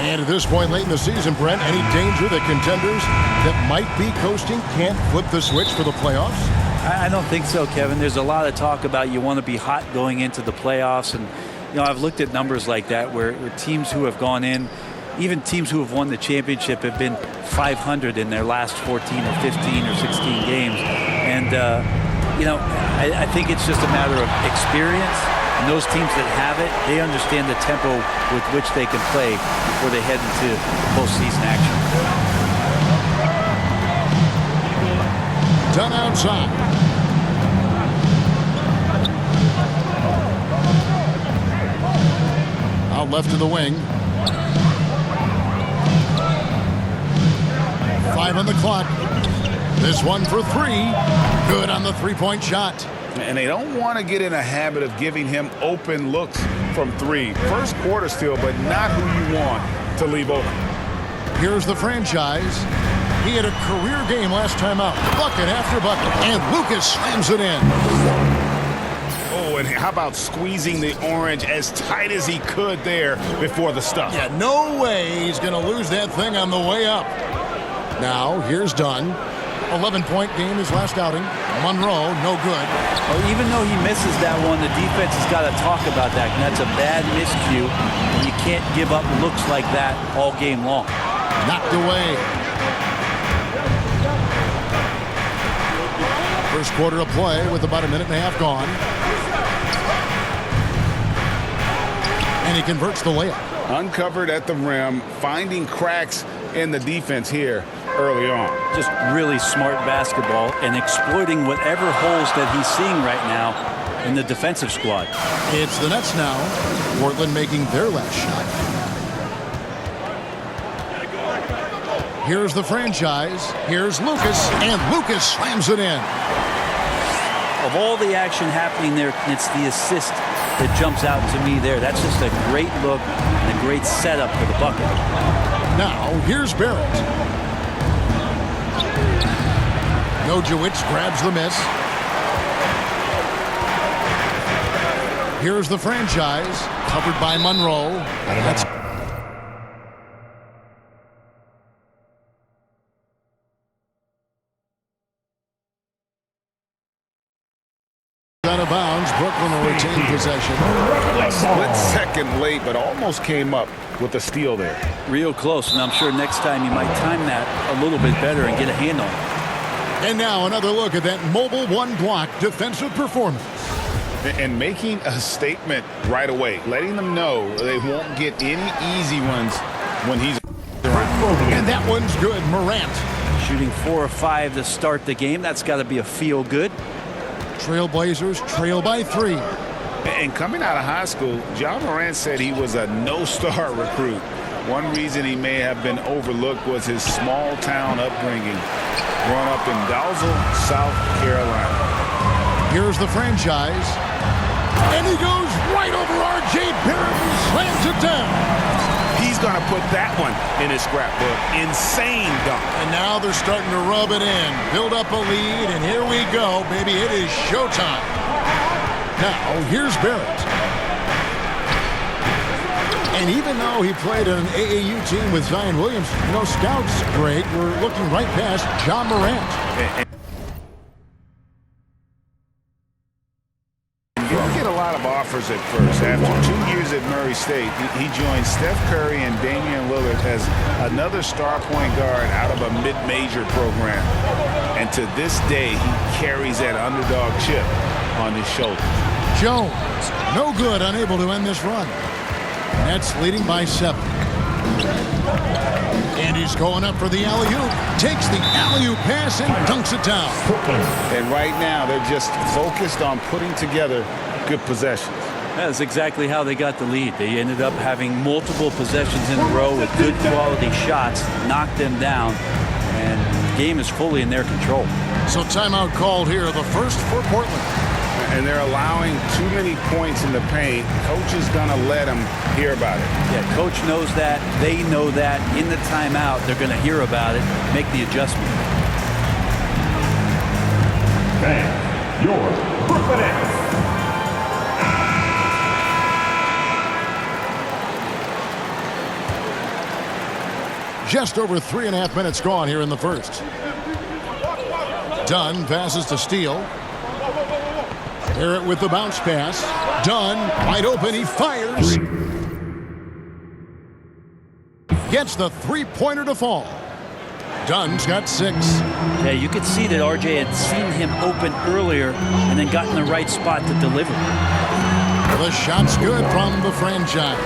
And at this point late in the season, Brent, any danger that contenders that might be coasting can't flip the switch for the playoffs? I don't think so, Kevin. There's a lot of talk about you want to be hot going into the playoffs. And, I've looked at numbers like that where teams who have gone in, even teams who have won the championship, have been 500 in their last 14 or 15 or 16 games. And, I think it's just a matter of experience. And those teams that have it, they understand the tempo with which they can play before they head into postseason action. Done outside. Out left to the wing. 5 on the clock. This one for 3. Good on the three-point shot. And they don't want to get in a habit of giving him open looks from 3. First quarter still, but not who you want to leave open. Here's the franchise. He had a career game last time out. Bucket after bucket. And Lucas slams it in. Oh, and how about squeezing the orange as tight as he could there before the stuff? Yeah, no way he's going to lose that thing on the way up. Now, here's Dunn. 11-point game his last outing. Monroe, no good. Well, even though he misses that one, the defense has got to talk about that. And that's a bad miscue. And you can't give up looks like that all game long. Knocked away. First quarter of play with about a minute and a half gone. And he converts the layup. Uncovered at the rim, finding cracks in the defense here early on. Just really smart basketball and exploiting whatever holes that he's seeing right now in the defensive squad. It's the Nets now. Portland making their last shot. Here's the franchise. Here's Lucas, and Lucas slams it in. Of all the action happening there, it's the assist that jumps out to me there. That's just a great look and a great setup for the bucket. Now, here's Barrett. Nojewicz grabs the miss. Here's the franchise, covered by Monroe. That's out of bounds. Brooklyn will retain possession. A split second late, but almost came up with a steal there. Real close, and I'm sure next time you might time that a little bit better and get a hand on it. And now another look at that mobile one-block defensive performance. And making a statement right away, letting them know they won't get any easy ones when he's around. And that one's good. Morant. Shooting 4 or 5 to start the game. That's got to be a feel good. Trailblazers trail by 3. And coming out of high school, Ja Morant said he was a no-star recruit. One reason he may have been overlooked was his small-town upbringing. Growing up in Dalzell, South Carolina. Here's the franchise. And he goes right over R.J. Barrett and slams it down. He's going to put that one in his scrapbook. Insane dunk. And now they're starting to rub it in. Build up a lead, and here we go, baby. It is showtime. Now, here's Barrett. And even though he played on an AAU team with Zion Williams, scouts, Greg, were looking right past Ja Morant. You don't get a lot of offers at first. After 2 years at Murray State, he joined Steph Curry and Damian Lillard as another star point guard out of a mid-major program. And to this day, he carries that underdog chip on his shoulder. Jones, no good, unable to end this run. Nets leading by 7. And he's going up for the alley-oop. Takes the alley-oop pass and dunks it down. And right now, they're just focused on putting together good possessions. That's exactly how they got the lead. They ended up having multiple possessions in a row with good quality shots, knocked them down, and the game is fully in their control. So timeout called here, the first for Portland. And they're allowing too many points in the paint. Coach is going to let them hear about it. Yeah, coach knows that. They know that. In the timeout, they're going to hear about it, make the adjustment. And your Brooklyn Nets. Just over 3.5 minutes gone here in the first. Dunn passes to Steele. Barrett with the bounce pass. Dunn wide open. He fires. Gets the three-pointer to fall. Dunn's got 6. Yeah, you could see that RJ had seen him open earlier and then got in the right spot to deliver. The shot's good from the franchise.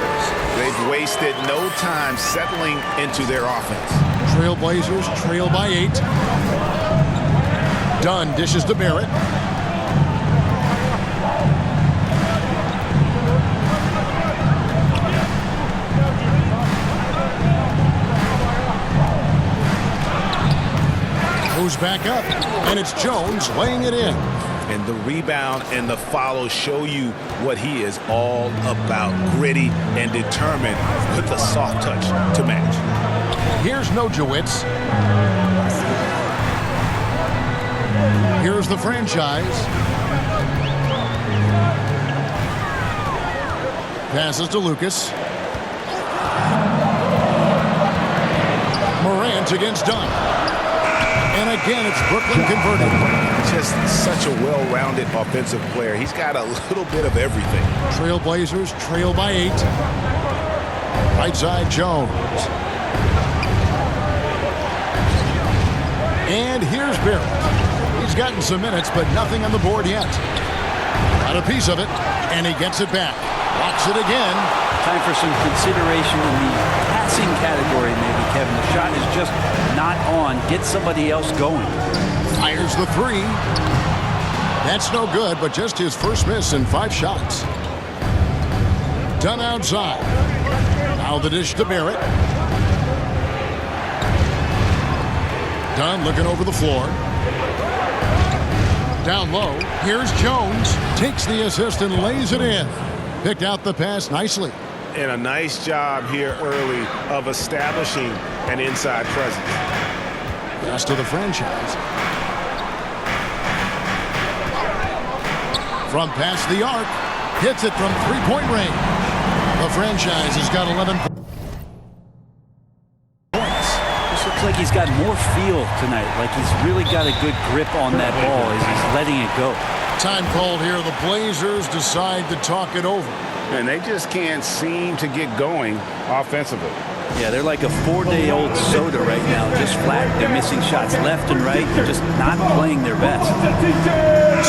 They've wasted no time settling into their offense. Trailblazers trail by 8. Dunn dishes to Barrett. Moves back up, and it's Jones laying it in. And the rebound and the follow show you what he is all about. Gritty and determined with the soft touch to match. Here's Nojewicz. Here's the franchise. Passes to Lucas. Morant against Dunn. And again, it's Brooklyn converted. Just such a well-rounded offensive player. He's got a little bit of everything. Trailblazers trail by 8. Right side, Jones. And here's Barrett. He's gotten some minutes, but nothing on the board yet. Got a piece of it, and he gets it back. Locks it again. Time for some consideration in the passing category, maybe, Kevin. The shot is just not on. Get somebody else going. Fires the 3. That's no good, but just his first miss in 5 shots. Dunn outside. Now the dish to Barrett. Dunn looking over the floor. Down low. Here's Jones. Takes the assist and lays it in. Picked out the pass nicely. And a nice job here early of establishing an inside presence. Pass to the franchise. From past the arc. Hits it from three-point range. The franchise has got 11 points. This looks like he's got more feel tonight. Like he's really got a good grip on that ball as he's letting it go. Time called here. The Blazers decide to talk it over. And they just can't seem to get going offensively. Yeah, they're like a 4-day-old soda right now, just flat. They're missing shots left and right. They're just not playing their best.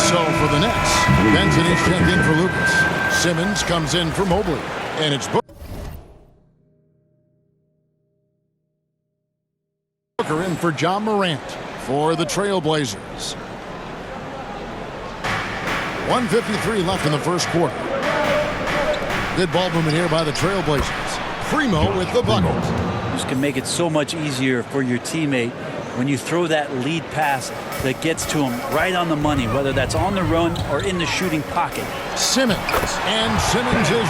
So for the Nets, Benson is checked in for Lucas. Simmons comes in for Mobley. And it's Booker in for John Morant for the Trailblazers. 1:53 left in the first quarter. Good ball movement here by the Trailblazers. Primo with the bucket. This can make it so much easier for your teammate when you throw that lead pass that gets to him right on the money, whether that's on the run or in the shooting pocket. Simmons. And Simmons is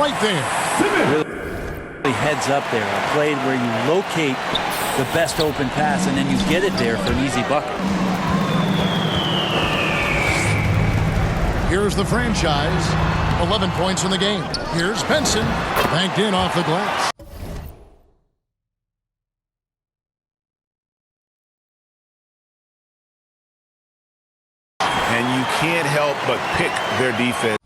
right there. Really heads up there. A play where you locate the best open pass and then you get it there for an easy bucket. Here's the franchise. 11 points in the game. Here's Benson. Banked in off the glass. And you can't help but pick their defense.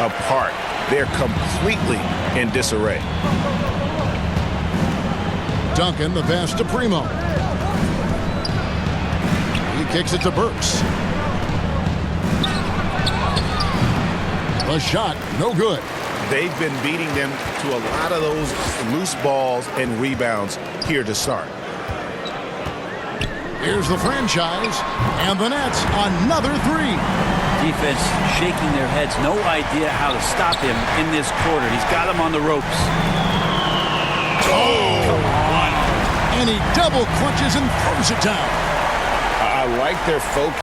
Apart. They're completely in disarray. Duncan, the pass to Primo. He kicks it to Burks. The shot, no good. They've been beating them to a lot of those loose balls and rebounds here to start. Here's the franchise, and the Nets, another three. Defense shaking their heads. No idea how to stop him in this quarter. He's got him on the ropes. Oh, come on. And he double clutches and throws it down. I like their focus.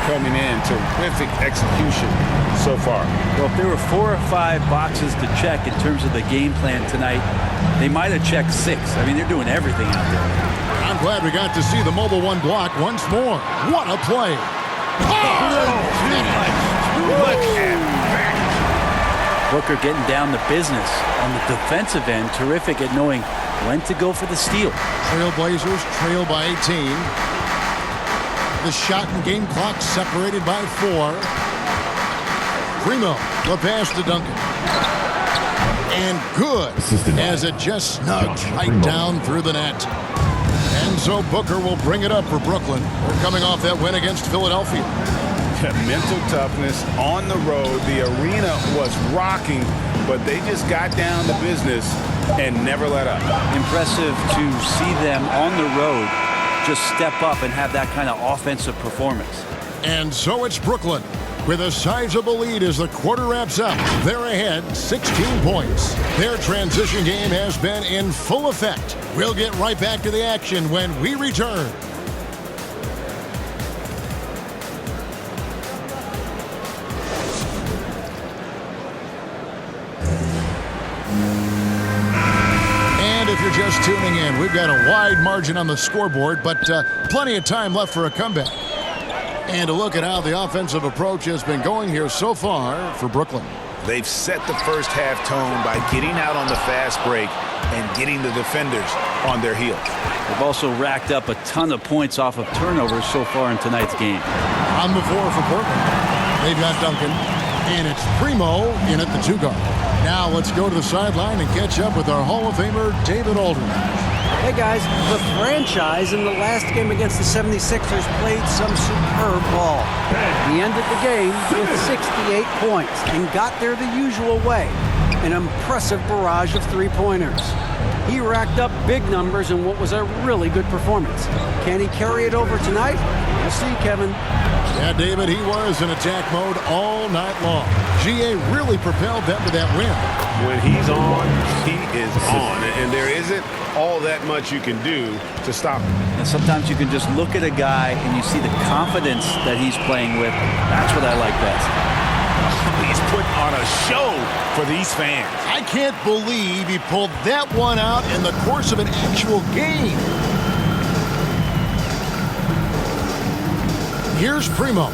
coming in. Terrific execution so far. Well, if there were 4 or 5 boxes to check in terms of the game plan tonight, they might have checked 6. I mean, they're doing everything out there. I'm glad we got to see the Mobile One block once more. What a play. Look at that. Booker getting down to business on the defensive end. Terrific at knowing when to go for the steal. Trailblazers trail by 18. The shot and game clock separated by 4. Primo, the pass to Duncan. And good as it just snugs right down through the net. And so Booker will bring it up for Brooklyn. They're coming off that win against Philadelphia. Mental toughness on the road. The arena was rocking, but they just got down to business and never let up. Impressive to see them on the road just step up and have that kind of offensive performance. And so it's Brooklyn with a sizable lead as the quarter wraps up. They're ahead 16 points. Their transition game has been in full effect. We'll get right back to the action when we return. If you're just tuning in, we've got a wide margin on the scoreboard, but plenty of time left for a comeback. And to look at how the offensive approach has been going here so far for Brooklyn. They've set the first half tone by getting out on the fast break and getting the defenders on their heels. They've also racked up a ton of points off of turnovers so far in tonight's game. On the floor for Portland, they've got Duncan, and it's Primo in at the 2 guard. Now let's go to the sideline and catch up with our Hall of Famer, David Aldridge. Hey guys, the franchise in the last game against the 76ers played some superb ball. He ended the game with 68 points and got there the usual way. An impressive barrage of three-pointers. He racked up big numbers in what was a really good performance. Can he carry it over tonight? We'll see, Kevin. Yeah, David, he was in attack mode all night long. GA really propelled them to that win. When he's on, he is on. And there isn't all that much you can do to stop him. And sometimes you can just look at a guy and you see the confidence that he's playing with. That's what I like best. He's putting on a show for these fans. I can't believe he pulled that one out in the course of an actual game. Here's Primo.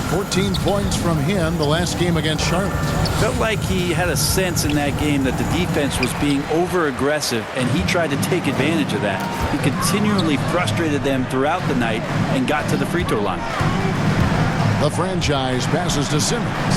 14 points from him the last game against Charlotte. Felt like he had a sense in that game that the defense was being over-aggressive, and he tried to take advantage of that. He continually frustrated them throughout the night and got to the free throw line. The franchise passes to Simmons.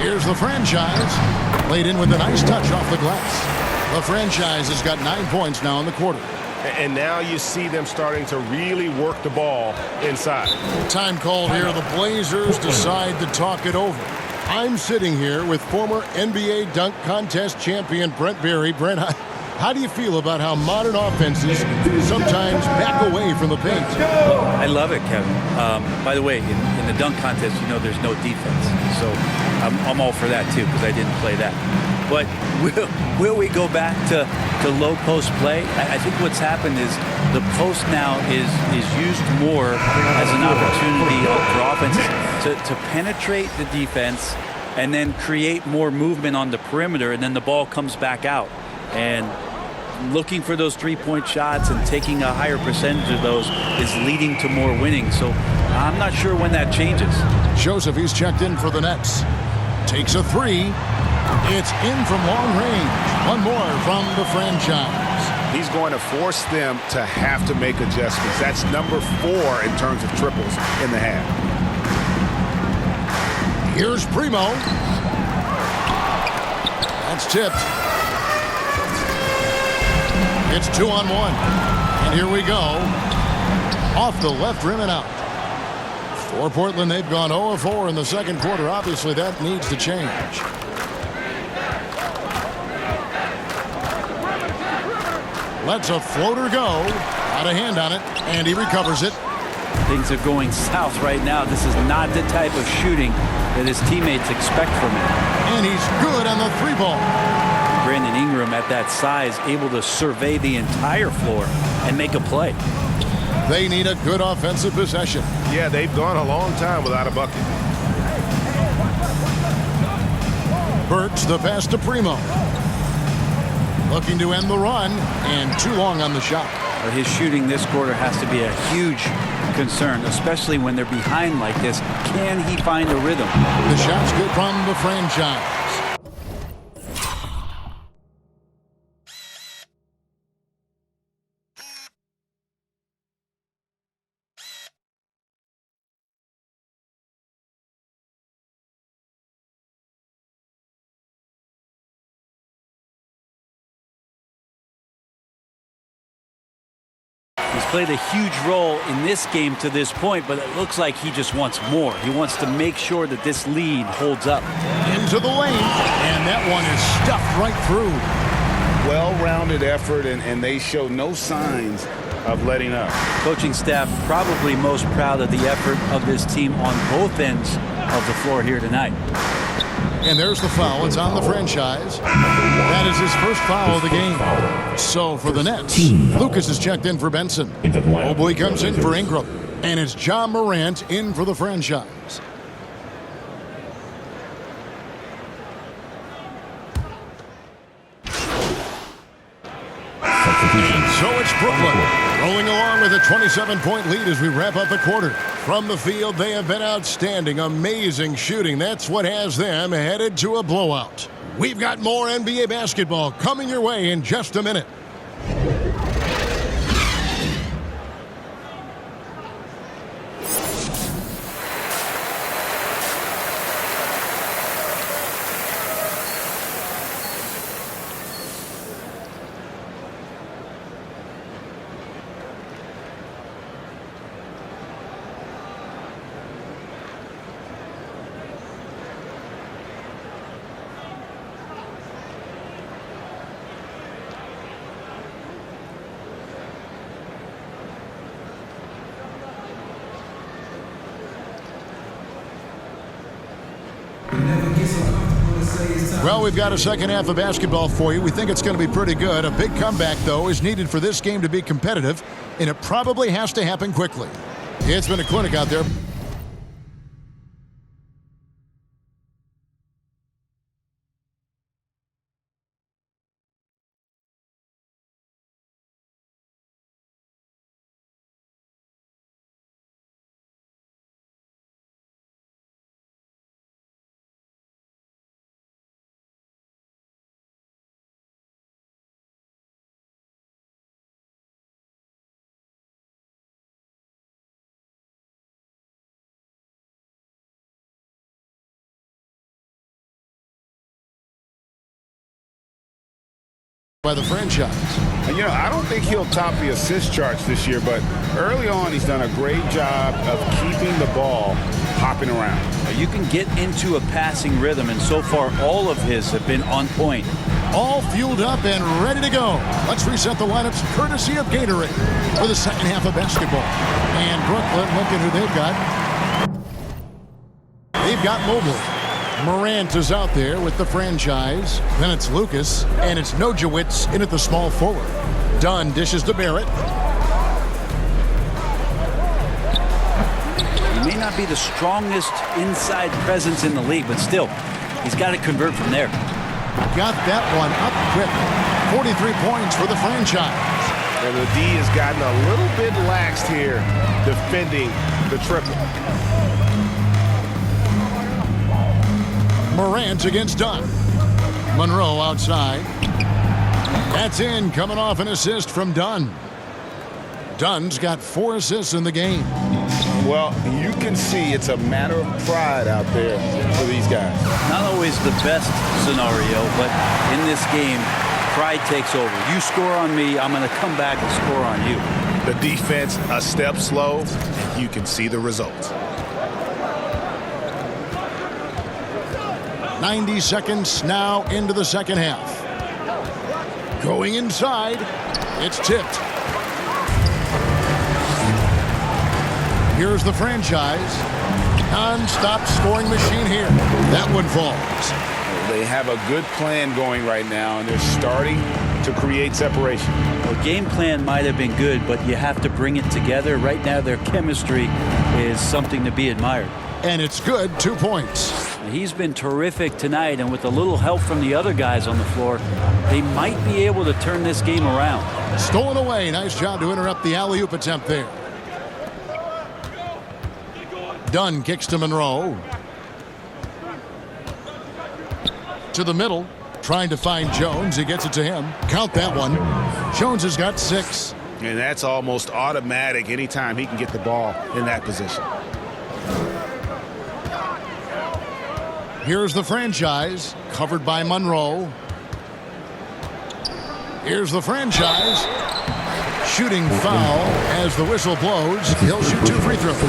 Here's the franchise. Laid in with a nice touch off the glass. The franchise has got 9 points now in the quarter. And now you see them starting to really work the ball inside. Time called here. The Blazers decide to talk it over. I'm sitting here with former NBA dunk contest champion Brent Barry. Brent, how do you feel about how modern offenses sometimes back away from the paint? I love it, Kevin. By the way, in the dunk contest, you know there's no defense. So I'm all for that, too, because I didn't play that. But will we go back to low post play? I think what's happened is the post now is used more as an opportunity for offenses to penetrate the defense and then create more movement on the perimeter, and then the ball comes back out. And looking for those three-point shots and taking a higher percentage of those is leading to more winning. So I'm not sure when that changes. Joseph, he's checked in for the Nets. Takes a 3. It's in from long range. One more from the franchise. He's going to force them to have to make adjustments. That's number 4 in terms of triples in the half. Here's Primo. That's tipped. It's 2-on-1. And here we go. Off the left rim and out. For Portland, they've gone 0-4 in the second quarter. Obviously, that needs to change. Lets a floater go. Out of hand on it, and he recovers it. Things are going south right now. This is not the type of shooting that his teammates expect from him. And he's good on the 3-ball. Brandon Ingram at that size, able to survey the entire floor and make a play. They need a good offensive possession. Yeah, they've gone a long time without a bucket. Burks the pass to Primo. Looking to end the run, and too long on the shot. But his shooting this quarter has to be a huge concern, especially when they're behind like this. Can he find a rhythm? The shot's good from the franchise. He's played a huge role in this game to this point, but it looks like he just wants more. He wants to make sure that this lead holds up. Into the lane, and that one is stuffed right through. Well-rounded effort, and they show no signs of letting up. Coaching staff probably most proud of the effort of this team on both ends of the floor here tonight. And there's the foul. It's on the franchise. That is his first foul of the game. So for the Nets, Lucas is checked in for Benson. Mobley comes in for Ingram. And it's John Morant in for the franchise. So it's Brooklyn rolling along with a 27-point lead as we wrap up the quarter. From the field, they have been outstanding. Amazing shooting. That's what has them headed to a blowout. We've got more NBA basketball coming your way in just a minute. Well, we've got a second half of basketball for you. We think it's going to be pretty good. A big comeback, though, is needed for this game to be competitive, and it probably has to happen quickly. It's been a clinic out there. By the franchise. And, you know, I don't think he'll top the assist charts this year, but early on he's done a great job of keeping the ball hopping around. You can get into a passing rhythm, and so far all of his have been on point. All fueled up and ready to go. Let's reset the lineups courtesy of Gatorade for the second half of basketball. And Brooklyn, look at who they've got. They've got Mobley. Morant is out there with the franchise. Then it's Lucas, and it's Nojewicz in at the small forward. Dunn dishes to Barrett. He may not be the strongest inside presence in the league, but still, he's got to convert from there. Got that one up quick. 43 points for the franchise. And the D has gotten a little bit laxed here defending the triple. Morant against Dunn. Monroe outside. That's in, coming off an assist from Dunn. Dunn's got 4 assists in the game. Well, you can see it's a matter of pride out there for these guys. Not always the best scenario, but in this game, pride takes over. You score on me, I'm going to come back and score on you. The defense a step slow, and you can see the results. 90 seconds now into the second half. Going inside. It's tipped. Here's the franchise. Non-stop scoring machine here. That one falls. They have a good plan going right now, and they're starting to create separation. The game plan might have been good, but you have to bring it together. Right now, their chemistry is something to be admired. And it's good, 2 points. He's been terrific tonight, and with a little help from the other guys on the floor, they might be able to turn this game around. Stolen away. Nice job to interrupt the alley-oop attempt there. Dunn kicks to Monroe. To the middle. Trying to find Jones. He gets it to him. Count that one. Jones has got 6. And that's almost automatic anytime he can get the ball in that position. Here's the franchise. Covered by Monroe. Here's the franchise. Shooting foul as the whistle blows. He'll shoot 2 free throws.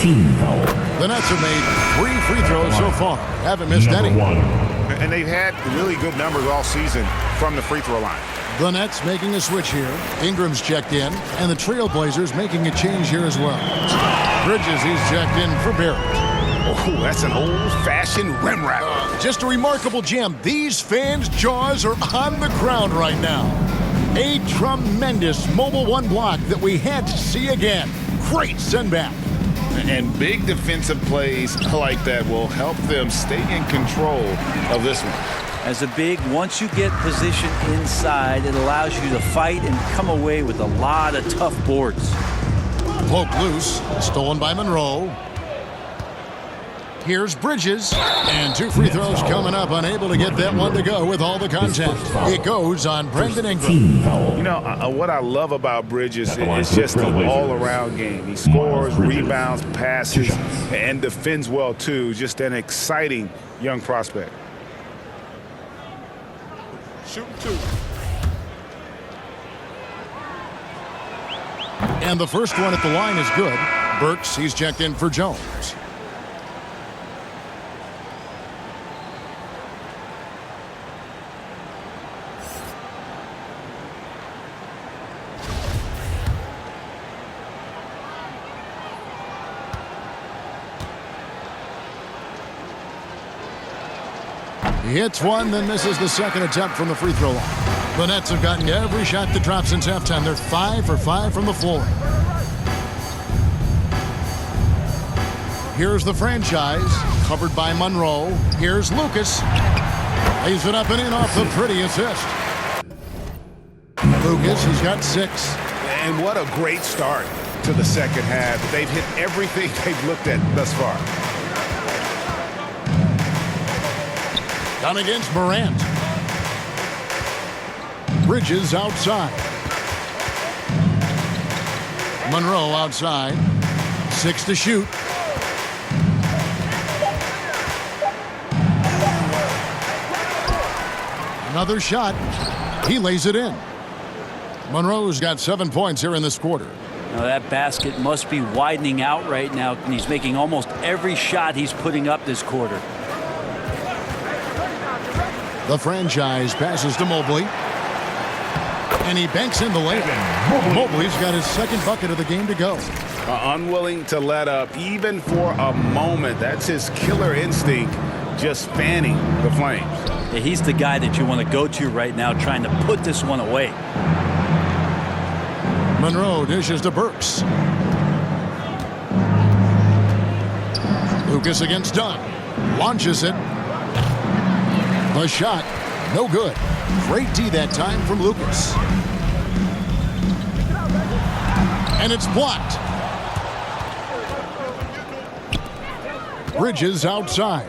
Team foul. The Nets have made 3 free throws so far. Haven't missed any. Number 1. And they've had really good numbers all season from the free throw line. The Nets making a switch here. Ingram's checked in. And the Trailblazers making a change here as well. Bridges, he's checked in for Barrett. Oh, that's an old-fashioned rim wrap. Just a remarkable jam. These fans' jaws are on the ground right now. A tremendous Mobile One block that we had to see again. Great send back. And big defensive plays like that will help them stay in control of this one. As a big, once you get position inside, it allows you to fight and come away with a lot of tough boards. Poke loose. Stolen by Monroe. Here's Bridges. And 2 free throws coming up. Unable to get that one to go with all the contact. It goes on Brandon Ingram. Team foul. You know, what I love about Bridges is just the all-around game. He scores, rebounds, passes, and defends well, too. Just an exciting young prospect. Shoot 2. And the first one at the line is good. Burks, he's checked in for Jones. He hits one, then misses the second attempt from the free throw line. The Nets have gotten every shot that dropped since halftime. They're 5 for 5 from the floor. Here's the franchise, covered by Monroe. Here's Lucas. Lays it up and in off the pretty assist. Lucas has got 6. And what a great start to the second half. They've hit everything they've looked at thus far. Done against Morant. Bridges outside. Monroe outside. 6 to shoot. Another shot. He lays it in. Monroe's got 7 points here in this quarter. Now that basket must be widening out right now, and he's making almost every shot he's putting up this quarter. The franchise passes to Mobley. And he banks in the layup. Mobley's got his second bucket of the game to go. Unwilling to let up even for a moment. That's his killer instinct, just fanning the flames. Yeah, he's the guy that you want to go to right now, trying to put this one away. Monroe dishes to Burks. Lucas against Dunn. Launches it. The shot, no good. Great D that time from Lucas. And it's blocked. Bridges outside.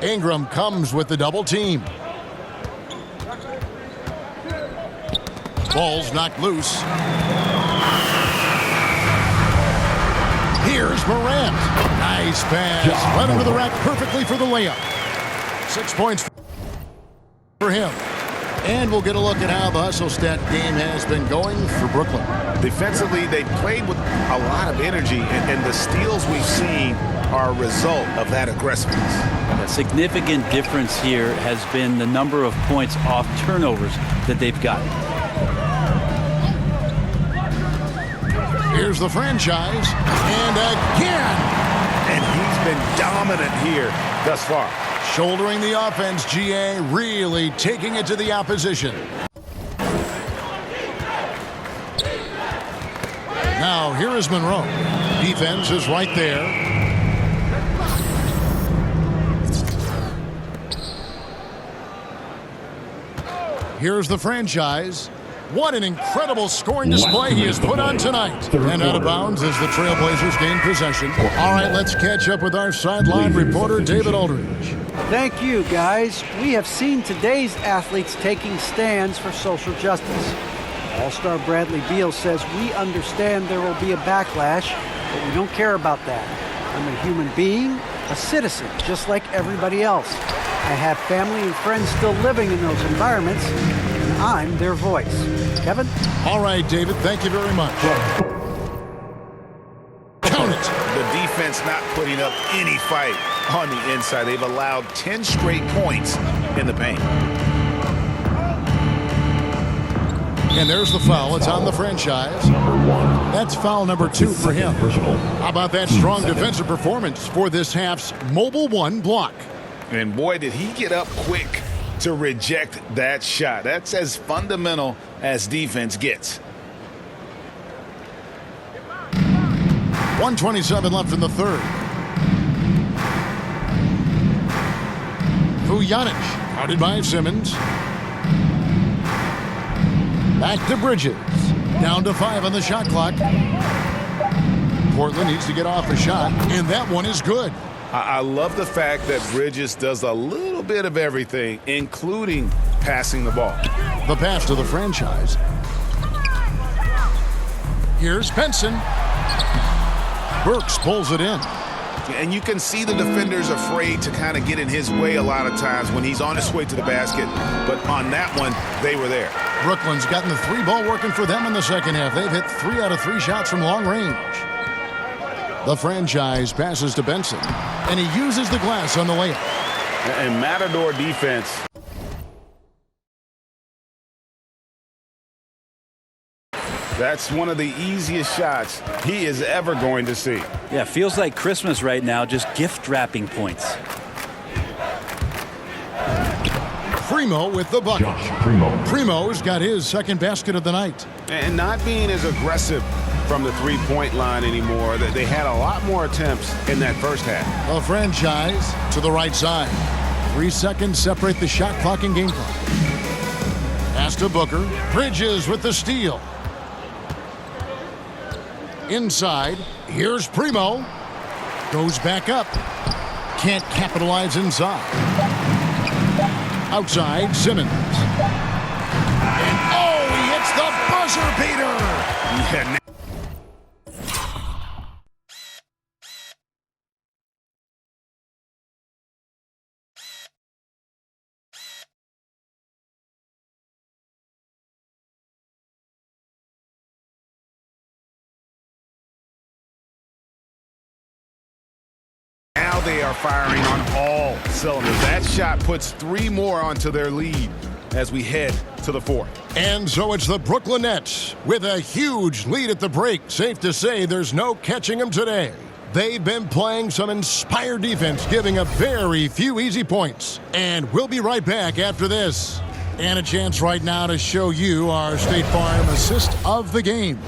Ingram comes with the double team. Ball's knocked loose. Here's Morant. Nice pass. Right under the rack perfectly for the layup. 6 points for him. And we'll get a look at how the hustle stat game has been going for Brooklyn. Defensively, they played with a lot of energy, and the steals we've seen are a result of that aggressiveness. A significant difference here has been the number of points off turnovers that they've gotten. Here's the franchise. And again. And he's been dominant here thus far. Shouldering the offense, GA really taking it to the opposition. Now here is Monroe. Defense is right there. Here's the franchise. What an incredible scoring display he has put on tonight. And out of bounds as the Trailblazers gain possession. All right, let's catch up with our sideline reporter, David Aldridge. Thank you, guys. We have seen today's athletes taking stands for social justice. All-Star Bradley Beal says, we understand there will be a backlash, but we don't care about that. I'm a human being, a citizen, just like everybody else. I have family and friends still living in those environments, and I'm their voice. Kevin? All right, David, thank you very much. Count it. The defense not putting up any fight on the inside. They've allowed 10 straight points in the paint. And there's the foul. It's on the franchise. That's foul number 2 for him. How about that strong defensive performance for this half's Mobile One block? And boy, did he get up quick to reject that shot. That's as fundamental as defense gets. 1:27 left in the third. Vujanic, guarded by Simmons. Back to Bridges. Down to 5 on the shot clock. Portland needs to get off a shot, and that one is good. I love the fact that Bridges does a little bit of everything, including passing the ball. The pass to the franchise. Here's Benson. Burks pulls it in. And you can see the defenders afraid to kind of get in his way a lot of times when he's on his way to the basket. But on that one, they were there. Brooklyn's gotten the 3 ball working for them in the second half. They've hit 3 out of 3 shots from long range. The franchise passes to Benson, and he uses the glass on the layup. And Matador defense. That's one of the easiest shots he is ever going to see. Yeah, feels like Christmas right now, just gift wrapping points. Primo with the bucket. Josh Primo. Primo's got his second basket of the night. And not being as aggressive from the three-point line anymore. They had a lot more attempts in that first half. The franchise to the right side. 3 seconds separate the shot clock and game clock. Pass to Booker. Bridges with the steal. Inside. Here's Primo. Goes back up. Can't capitalize inside. Outside, Simmons. And oh, he hits the buzzer beater. Yeah. Now they are firing on all cylinders. That shot puts 3 more onto their lead as we head to the 4th. And so it's the Brooklyn Nets with a huge lead at the break. Safe to say there's no catching them today. They've been playing some inspired defense, giving up very few easy points. And we'll be right back after this. And a chance right now to show you our State Farm assist of the game.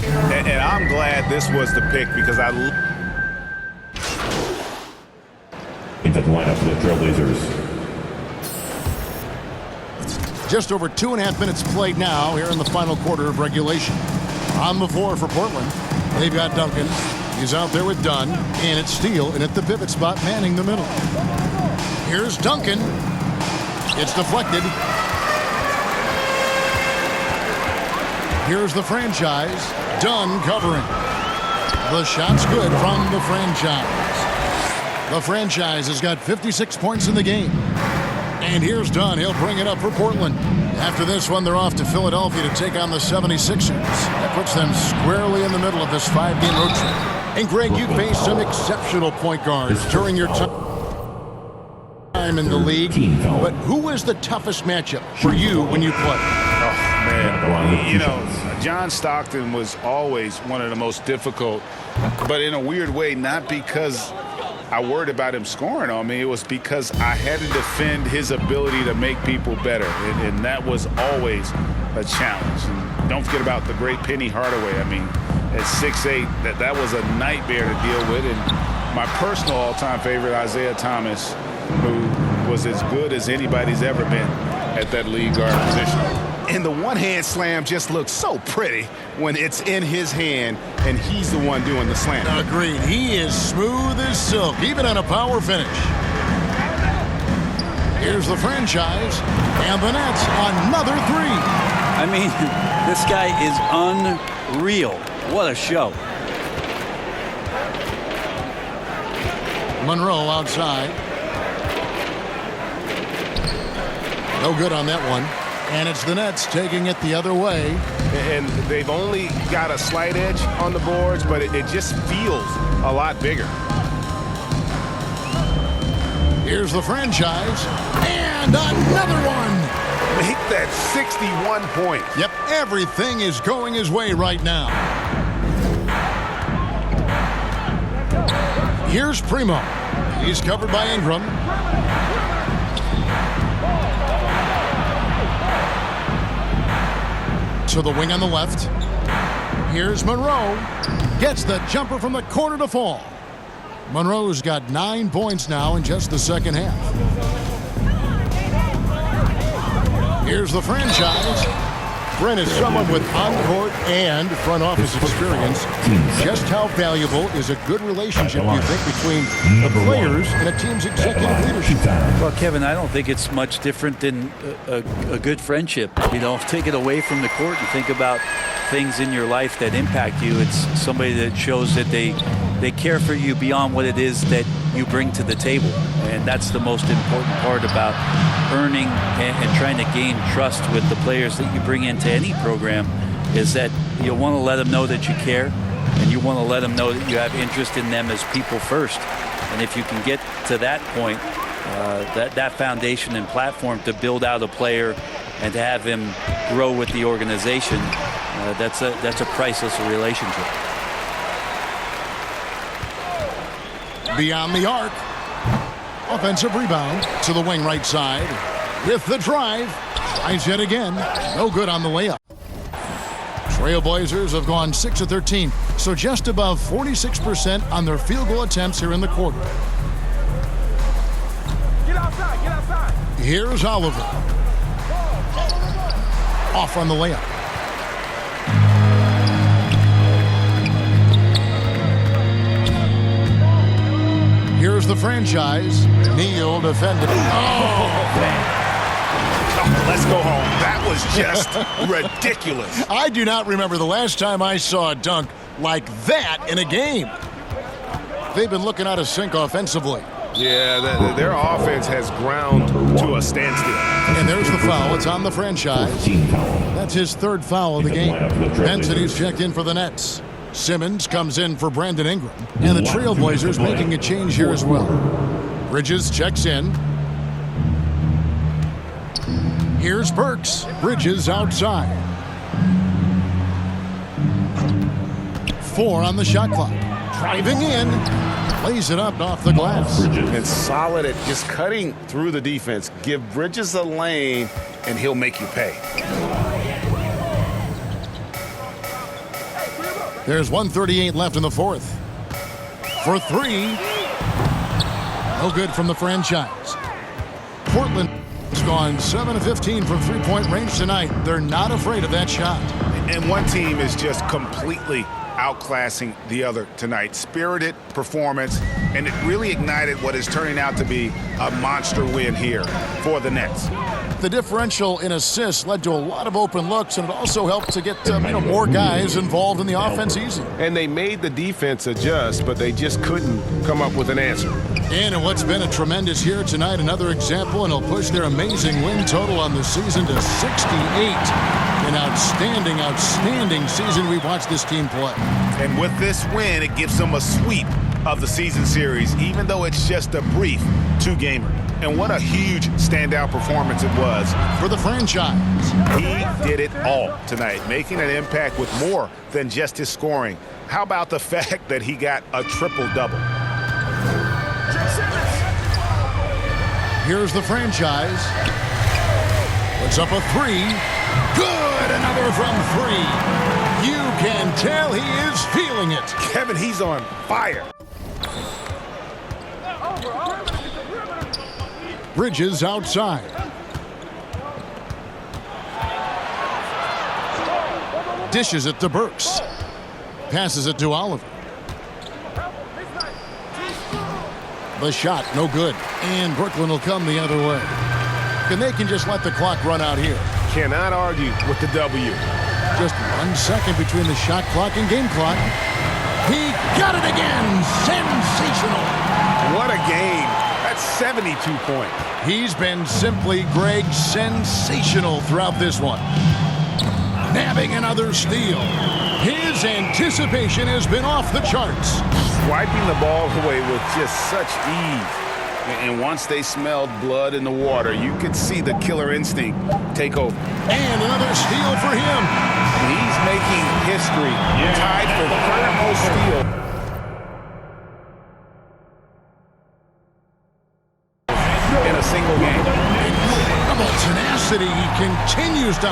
And I'm glad this was the pick because Into the lineup for the Trailblazers. Just over 2.5 minutes played now here in the final quarter of regulation. On the floor for Portland, they've got Duncan. He's out there with Dunn, and it's Steele, and at the pivot spot, manning the middle. Here's Duncan. It's deflected. Here's the franchise. Dunn covering. The shot's good from the franchise. The franchise has got 56 points in the game. And here's Dunn. He'll bring it up for Portland. After this one, they're off to Philadelphia to take on the 76ers. That puts them squarely in the middle of this 5-game road trip. And Greg, you faced some exceptional point guards during your time in the league. But who was the toughest matchup for you when you played? Oh, man. You know, John Stockton was always one of the most difficult, but in a weird way, not because I worried about him scoring on me, it was because I had to defend his ability to make people better. And that was always a challenge. And don't forget about the great Penny Hardaway. I mean, at 6'8", that was a nightmare to deal with. And my personal all-time favorite, Isaiah Thomas, who was as good as anybody's ever been at that lead guard position. And the one-hand slam just looks so pretty when it's in his hand and he's the one doing the slam. Agreed. He is smooth as silk, even on a power finish. Here's the franchise, and the Nets another three. I mean, this guy is unreal. What a show. Monroe outside. No good on that one. And it's the Nets taking it the other way. And they've only got a slight edge on the boards, but it just feels a lot bigger. Here's the franchise, and another one. Make that 61 points. Yep, everything is going his way right now. Here's Primo. He's covered by Ingram. To the wing on the left. Here's Monroe. Gets the jumper from the corner to fall. Monroe's got 9 points now in just the second half. Here's the franchise. Brent is someone with on-court and front office experience. Just how valuable is a good relationship, you think, between the players and a team's executive leadership? Well, Kevin, I don't think it's much different than a good friendship. You know, take it away from the court and think about things in your life that impact you. It's somebody that shows that they care for you beyond what it is that you bring to the table. And that's the most important part about earning and trying to gain trust with the players that you bring into any program, is that you want to let them know that you care, and you want to let them know that you have interest in them as people first. And if you can get to that point, that foundation and platform to build out a player and to have him grow with the organization, that's a priceless relationship. Beyond the arc. Offensive rebound to the wing right side. With the drive. Tries it again. No good on the layup. Trailblazers have gone 6 of 13, so just above 46% on their field goal attempts here in the quarter. Get outside, get outside. Here's Oliver. Off on the layup. Here's the franchise. Neal defended. Let's go home. That was just ridiculous. I do not remember the last time I saw a dunk like that in a game. They've been looking out of sync offensively. Yeah, their offense has ground to a standstill. And there's the foul. It's on the franchise. That's his third foul of the game. Density's checked in for the Nets. Simmons comes in for Brandon Ingram. And the Trailblazers making a change here as well. Bridges checks in. Here's Burks. Bridges outside. 4 on the shot clock. Driving in. Lays it up off the glass. And solid at just cutting through the defense. Give Bridges a lane, and he'll make you pay. There's 1:38 left in the fourth. For 3. No good from the franchise. Portland has gone 7 of 15 from three-point range tonight. They're not afraid of that shot. And one team is just completely outclassing the other tonight. Spirited performance, and it really ignited what is turning out to be a monster win here for the Nets. The differential in assists led to a lot of open looks, and it also helped to get more guys involved in the offense easy. And they made the defense adjust, but they just couldn't come up with an answer. And in what's been a tremendous year tonight, another example, and it'll push their amazing win total on the season to 68. An outstanding, outstanding season we've watched this team play. And with this win, it gives them a sweep of the season series, even though it's just a brief 2-gamer. And what a huge standout performance it was for the franchise. He did it all tonight, making an impact with more than just his scoring. How about the fact that he got a triple-double? Here's the franchise. Puts up a three. Good! Another from three. You can tell he is feeling it. Kevin, he's on fire. Bridges outside. Dishes it to Burks. Passes it to Oliver. The shot, no good. And Brooklyn will come the other way. And they can just let the clock run out here. Cannot argue with the W. Just 1 second between the shot clock and game clock. He got it again. Sensational. What a game. That's 72 points. He's been simply, Greg, sensational throughout this one. Nabbing another steal. His anticipation has been off the charts. Wiping the ball away with just such ease. And once they smelled blood in the water, you could see the killer instinct take over. And another steal for him. He's making history, tied for third most steal in a single game. Incredible tenacity. He continues to